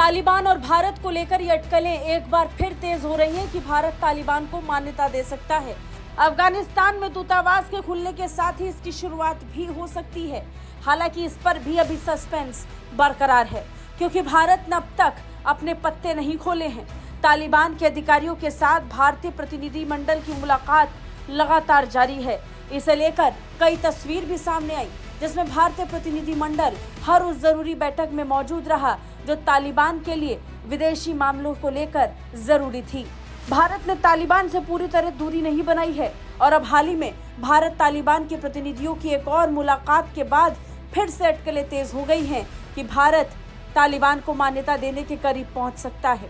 तालिबान और भारत को लेकर ये अटकलें एक बार फिर तेज हो रही हैं कि भारत तालिबान को मान्यता दे सकता है। अफगानिस्तान में दूतावास के खुलने के साथ ही इसकी शुरुआत भी हो सकती है। हालांकि इस पर भी अभी सस्पेंस बरकरार है, क्योंकि भारत ने अब तक अपने पत्ते नहीं खोले हैं। तालिबान के अधिकारियों के साथ भारतीय प्रतिनिधिमंडल की मुलाकात लगातार जारी है। इसे लेकर कई तस्वीर भी सामने आई, जिसमें भारतीय प्रतिनिधिमंडल हर उस जरूरी बैठक में मौजूद रहा जो तालिबान के लिए विदेशी मामलों को लेकर जरूरी थी। भारत ने तालिबान से पूरी तरह दूरी नहीं बनाई है और अब हाल ही में भारत तालिबान के प्रतिनिधियों की एक और मुलाकात के बाद फिर से अटकलें तेज हो गई हैं कि भारत तालिबान को मान्यता देने के करीब पहुंच सकता है।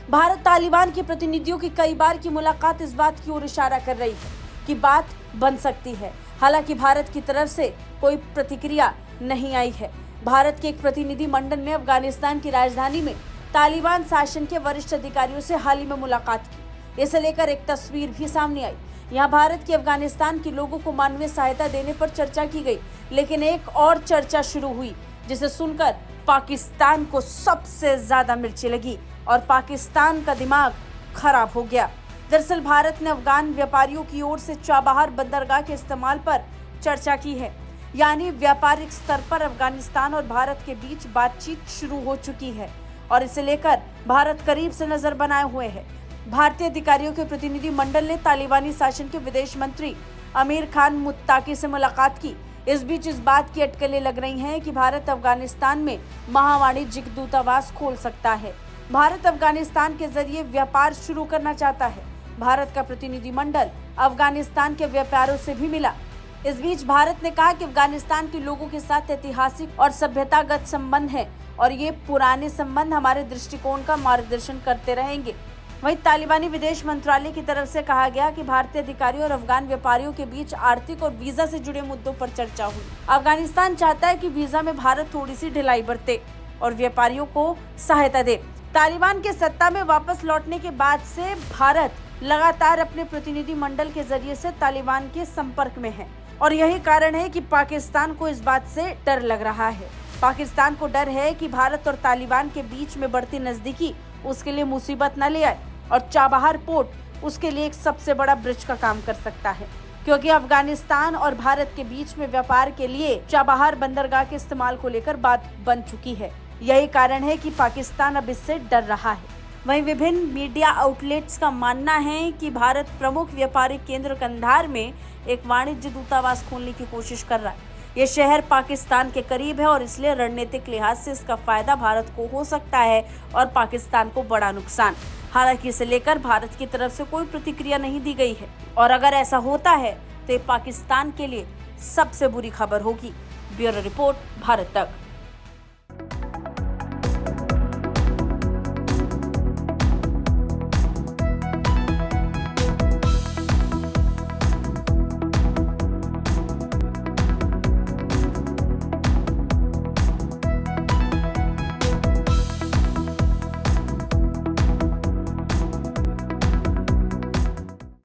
भारत तालिबान के प्रतिनिधियों की कई बार की मुलाकात इस बात की ओर इशारा कर रही है कि बात बन सकती है। हालांकि भारत की तरफ से कोई प्रतिक्रिया नहीं आई है। भारत के एक प्रतिनिधि मंडल ने अफगानिस्तान की राजधानी में तालिबान शासन के वरिष्ठ अधिकारियों से हाल ही में मुलाकात की। इसे लेकर एक तस्वीर भी सामने आई। यहाँ भारत के अफगानिस्तान के लोगों को मानवीय सहायता देने पर चर्चा की गई, लेकिन एक और चर्चा शुरू हुई जिसे सुनकर पाकिस्तान को सबसे ज्यादा मिर्ची लगी और पाकिस्तान का दिमाग खराब हो गया। दरअसल भारत ने अफगान व्यापारियों की ओर से चाबहार बंदरगाह के इस्तेमाल पर चर्चा की है। यानी व्यापारिक स्तर पर अफगानिस्तान और भारत के बीच बातचीत शुरू हो चुकी है और इसे लेकर भारत करीब से नजर बनाए हुए है। भारतीय अधिकारियों के प्रतिनिधि मंडल ने तालिबानी शासन के विदेश मंत्री अमीर खान मुत्ताकी से मुलाकात की। इस बीच इस बात की अटकलें लग रही हैं कि भारत अफगानिस्तान में महावाणिज्यिक दूतावास खोल सकता है। भारत अफगानिस्तान के जरिए व्यापार शुरू करना चाहता है। भारत का प्रतिनिधिमंडल अफगानिस्तान के व्यापारियों से भी मिला। इस बीच भारत ने कहा कि अफगानिस्तान के लोगों के साथ ऐतिहासिक और सभ्यतागत संबंध है और ये पुराने संबंध हमारे दृष्टिकोण का मार्गदर्शन करते रहेंगे। वहीं तालिबानी विदेश मंत्रालय की तरफ से कहा गया कि भारतीय अधिकारियों और अफगान व्यापारियों के बीच आर्थिक और वीजा से जुड़े मुद्दों पर चर्चा हुई। अफगानिस्तान चाहता है कि वीजा में भारत थोड़ी सी ढिलाई बरते और व्यापारियों को सहायता दे। तालिबान के सत्ता में वापस लौटने के बाद से भारत लगातार अपने प्रतिनिधि मंडल के जरिए से तालिबान के संपर्क में है और यही कारण है कि पाकिस्तान को इस बात से डर लग रहा है। पाकिस्तान को डर है कि भारत और तालिबान के बीच में बढ़ती नजदीकी उसके लिए मुसीबत न ले आए और चाबहार पोर्ट उसके लिए एक सबसे बड़ा ब्रिज का काम कर सकता है, क्योंकि अफगानिस्तान और भारत के बीच में व्यापार के लिए चाबहार बंदरगाह के इस्तेमाल को लेकर बात बन चुकी है। यही कारण है कि पाकिस्तान अब इससे डर रहा है। वहीं विभिन्न मीडिया आउटलेट्स का मानना है कि भारत प्रमुख व्यापारिक केंद्र कंधार में एक वाणिज्य दूतावास खोलने की कोशिश कर रहा है। ये शहर पाकिस्तान के करीब है और इसलिए रणनीतिक लिहाज से इसका फायदा भारत को हो सकता है और पाकिस्तान को बड़ा नुकसान। हालांकि इसे लेकर भारत की तरफ से कोई प्रतिक्रिया नहीं दी गई है और अगर ऐसा होता है तो ये पाकिस्तान के लिए सबसे बुरी खबर होगी। ब्यूरो रिपोर्ट, भारत तक।